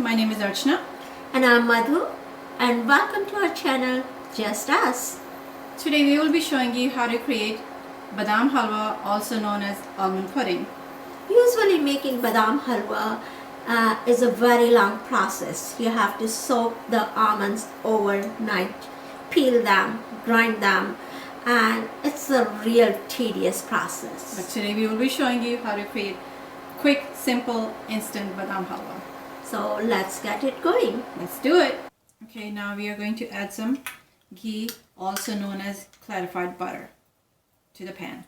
my name is Archana. And I'm Madhu, and welcome to our channel, Just Us. Today we will be showing you how to create Badam Halwa, also known as almond pudding. Usually making Badam Halwa is a very long process. You have to soak the almonds overnight, peel them, grind them, and it's a real tedious process. But today we will be showing you how to create quick, simple, instant Badam Halwa. So let's get it going. Let's do it. Okay, now we are going to add some ghee, also known as clarified butter, to the pan.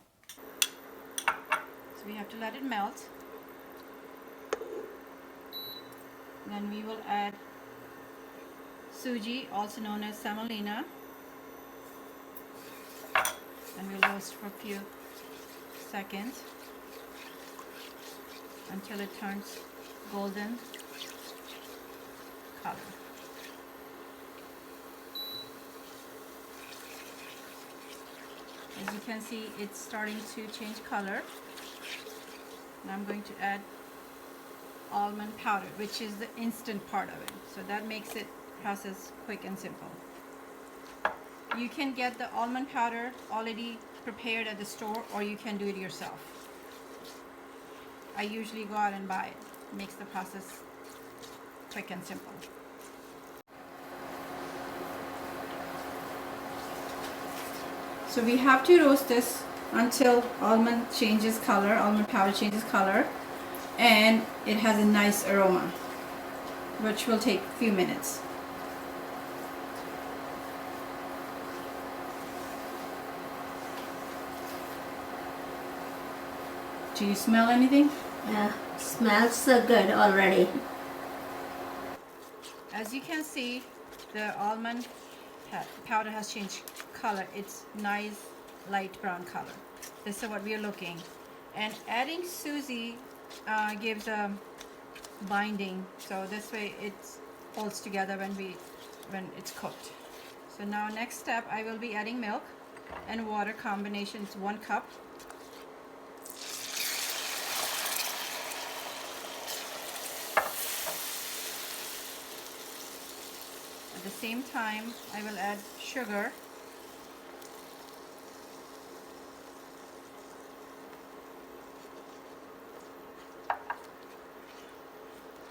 So we have to let it melt. Then we will add Sooji, also known as Semolina, and we'll roast for a few seconds until it turns golden color. As you can see, it's starting to change color. And I'm going to add almond powder, which is the instant part of it. So that makes it process quick and simple. You can get the almond powder already prepared at the store, or you can do it yourself. I usually go out and buy it. It makes the process quick and simple. So we have to roast this until almond powder changes color, and it has a nice aroma, which will take a few minutes. Do you smell anything? Yeah, smells so good already. As you can see, the almond powder has changed color. It's nice light brown color. This is what we are looking. And adding Sooji gives a binding, so this way it holds together when it's cooked. So now next step, I will be adding milk and water combination. It's 1 cup. At the same time, I will add sugar.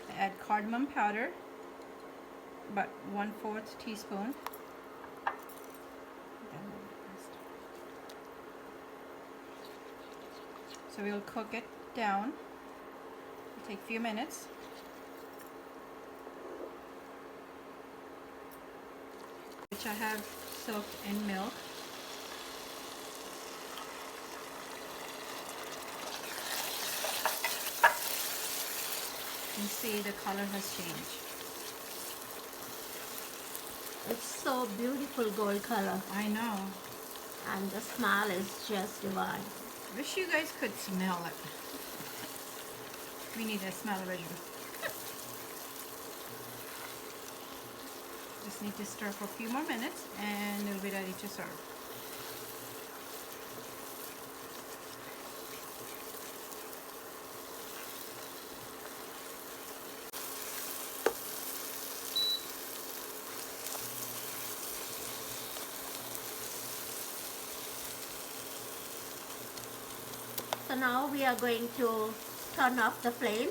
I add cardamom powder, about 1/4 teaspoon. So we will cook it down. It'll take a few minutes. Which I have soaked in milk. You can see the color has changed. It's so beautiful gold color, I know. and the smell is just divine. Wish you guys could smell it. We need a smell-o-vision. Just need to stir for a few more minutes and it'll be ready to serve. So now we are going to turn off the flame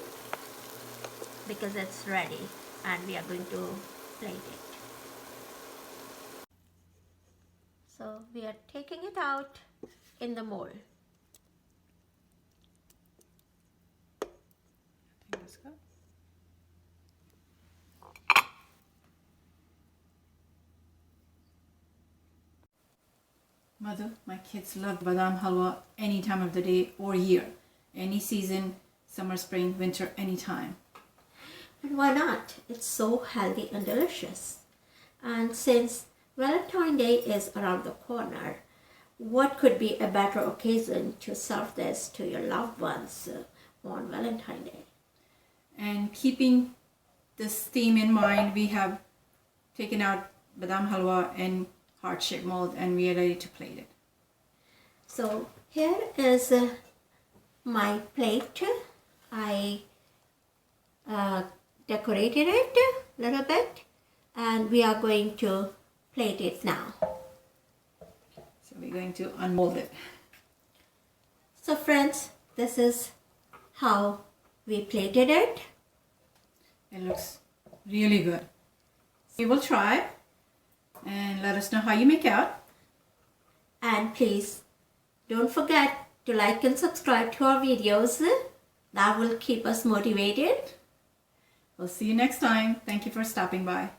because it's ready, and we are going to plate it. So we are taking it out in the mold. Let's go. Mother, my kids love Badam Halwa any time of the day or year. Any season, summer, spring, winter, anytime. And why not? It's so healthy and delicious. And since Valentine's Day is around the corner, what could be a better occasion to serve this to your loved ones on Valentine's Day? And keeping this theme in mind, we have taken out Badam Halwa in heart-shaped mold and we are ready to plate it. So here is my plate. I decorated it a little bit, and we are going to plate it now. So we're going to unmold it. So friends, this is how we plated it. It looks really good. You will try and let us know how you make out. And please don't forget to like and subscribe to our videos. That will keep us motivated. We'll see you next time. Thank you for stopping by.